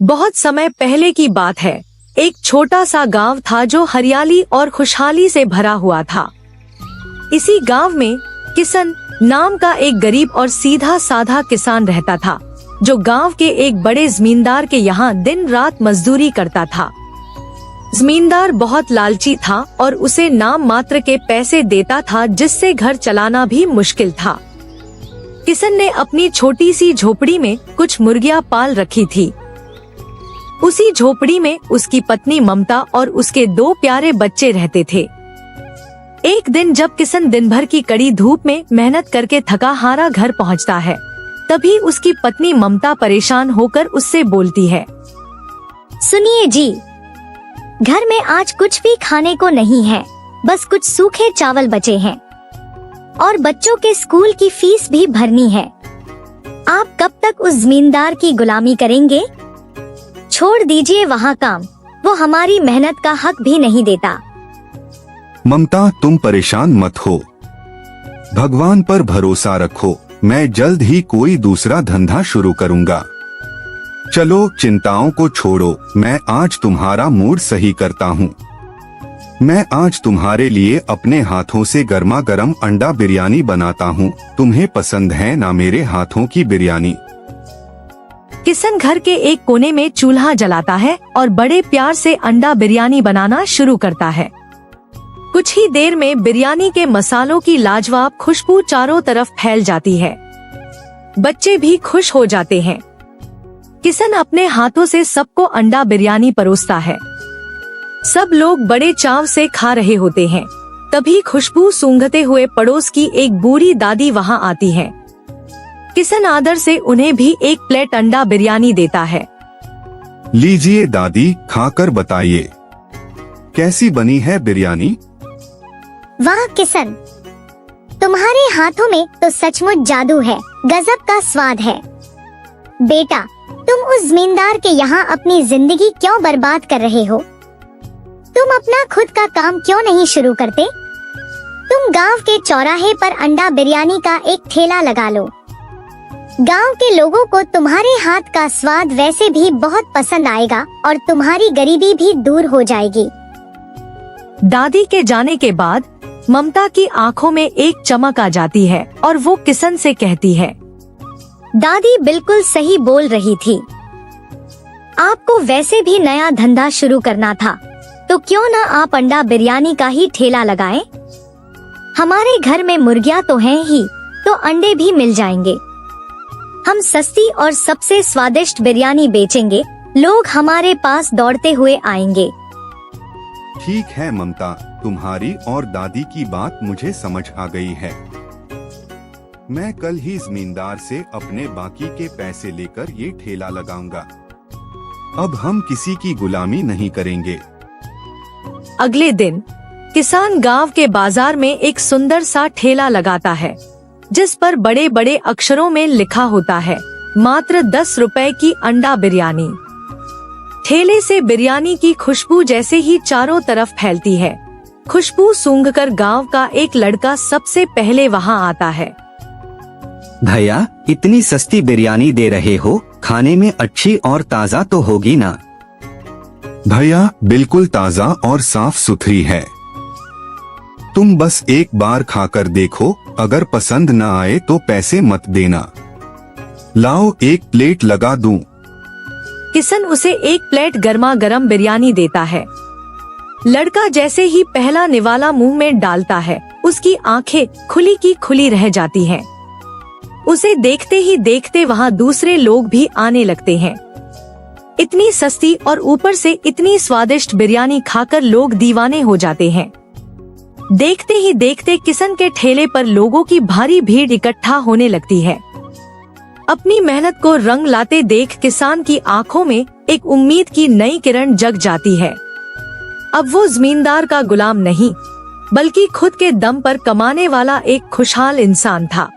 बहुत समय पहले की बात है। एक छोटा सा गांव था जो हरियाली और खुशहाली से भरा हुआ था। इसी गांव में किशन नाम का एक गरीब और सीधा साधा किसान रहता था, जो गांव के एक बड़े जमींदार के यहाँ दिन रात मजदूरी करता था। जमींदार बहुत लालची था और उसे नाम मात्र के पैसे देता था, जिससे घर चलाना भी मुश्किल था। किशन ने अपनी छोटी सी झोपड़ी में कुछ मुर्गियां पाल रखी थी। उसी झोपड़ी में उसकी पत्नी ममता और उसके 2 प्यारे बच्चे रहते थे। एक दिन जब किशन दिन भर की कड़ी धूप में मेहनत करके थका हारा घर पहुंचता है, तभी उसकी पत्नी ममता परेशान होकर उससे बोलती है, सुनिए जी, घर में आज कुछ भी खाने को नहीं है, बस कुछ सूखे चावल बचे हैं और बच्चों के स्कूल की फीस भी भरनी है। आप कब तक उस जमींदार की गुलामी करेंगे? छोड़ दीजिए वहाँ काम, वो हमारी मेहनत का हक भी नहीं देता। ममता, तुम परेशान मत हो, भगवान पर भरोसा रखो। मैं जल्द ही कोई दूसरा धंधा शुरू करूंगा। चलो चिंताओं को छोड़ो, मैं आज तुम्हारा मूड सही करता हूँ। मैं आज तुम्हारे लिए अपने हाथों से गर्मा गर्म अंडा बिरयानी बनाता हूँ। तुम्हें पसंद है ना मेरे हाथों की बिरयानी? किशन घर के एक कोने में चूल्हा जलाता है और बड़े प्यार से अंडा बिरयानी बनाना शुरू करता है। कुछ ही देर में बिरयानी के मसालों की लाजवाब खुशबू चारों तरफ फैल जाती है। बच्चे भी खुश हो जाते हैं। किशन अपने हाथों से सबको अंडा बिरयानी परोसता है। सब लोग बड़े चाव से खा रहे होते हैं। तभी खुशबू सूंघते हुए पड़ोस की एक बूढ़ी दादी वहां आती है। किशन आदर से उन्हें भी एक प्लेट अंडा बिरयानी देता है। लीजिए दादी, खाकर बताइए कैसी बनी है बिरयानी? वाह किशन, तुम्हारे हाथों में तो सचमुच जादू है, गजब का स्वाद है। बेटा, तुम उस जमींदार के यहाँ अपनी जिंदगी क्यों बर्बाद कर रहे हो? तुम अपना खुद का काम क्यों नहीं शुरू करते? तुम गांव के चौराहे पर अंडा बिरयानी का एक ठेला लगा लो। गांव के लोगों को तुम्हारे हाथ का स्वाद वैसे भी बहुत पसंद आएगा और तुम्हारी गरीबी भी दूर हो जाएगी। दादी के जाने के बाद ममता की आंखों में एक चमक आ जाती है और वो किशन से कहती है, दादी बिल्कुल सही बोल रही थी। आपको वैसे भी नया धंधा शुरू करना था, तो क्यों ना आप अंडा बिरयानी का ही ठेला लगाएं? हमारे घर में मुर्गियां तो हैं ही, तो अंडे भी मिल जाएंगे। हम सस्ती और सबसे स्वादिष्ट बिरयानी बेचेंगे, लोग हमारे पास दौड़ते हुए आएंगे। ठीक है ममता, तुम्हारी और दादी की बात मुझे समझ आ गई है। मैं कल ही जमींदार से अपने बाकी के पैसे लेकर ये ठेला लगाऊंगा। अब हम किसी की गुलामी नहीं करेंगे। अगले दिन किसान गांव के बाजार में एक सुंदर सा ठेला लगाता है, जिस पर बड़े बड़े अक्षरों में लिखा होता है, मात्र 10 रुपए की अंडा बिरयानी। ठेले से बिरयानी की खुशबू जैसे ही चारों तरफ फैलती है, खुशबू सूंघकर गांव का एक लड़का सबसे पहले वहां आता है। भैया, इतनी सस्ती बिरयानी दे रहे हो, खाने में अच्छी और ताज़ा तो होगी ना? भैया, बिल्कुल ताज़ा और साफ सुथरी है। तुम बस एक बार खाकर देखो, अगर पसंद न आए तो पैसे मत देना। लाओ, एक प्लेट लगा दूं। किशन उसे एक प्लेट गर्मा गर्म बिरयानी देता है। लड़का जैसे ही पहला निवाला मुंह में डालता है, उसकी आंखें खुली की खुली रह जाती हैं। उसे देखते ही देखते वहां दूसरे लोग भी आने लगते हैं। इतनी सस्ती और ऊपर से इतनी स्वादिष्ट बिरयानी खाकर लोग दीवाने हो जाते हैं। देखते ही देखते किशन के ठेले पर लोगों की भारी भीड़ इकट्ठा होने लगती है। अपनी मेहनत को रंग लाते देख किसान की आंखों में एक उम्मीद की नई किरण जग जाती है। अब वो जमींदार का गुलाम नहीं, बल्कि खुद के दम पर कमाने वाला एक खुशहाल इंसान था।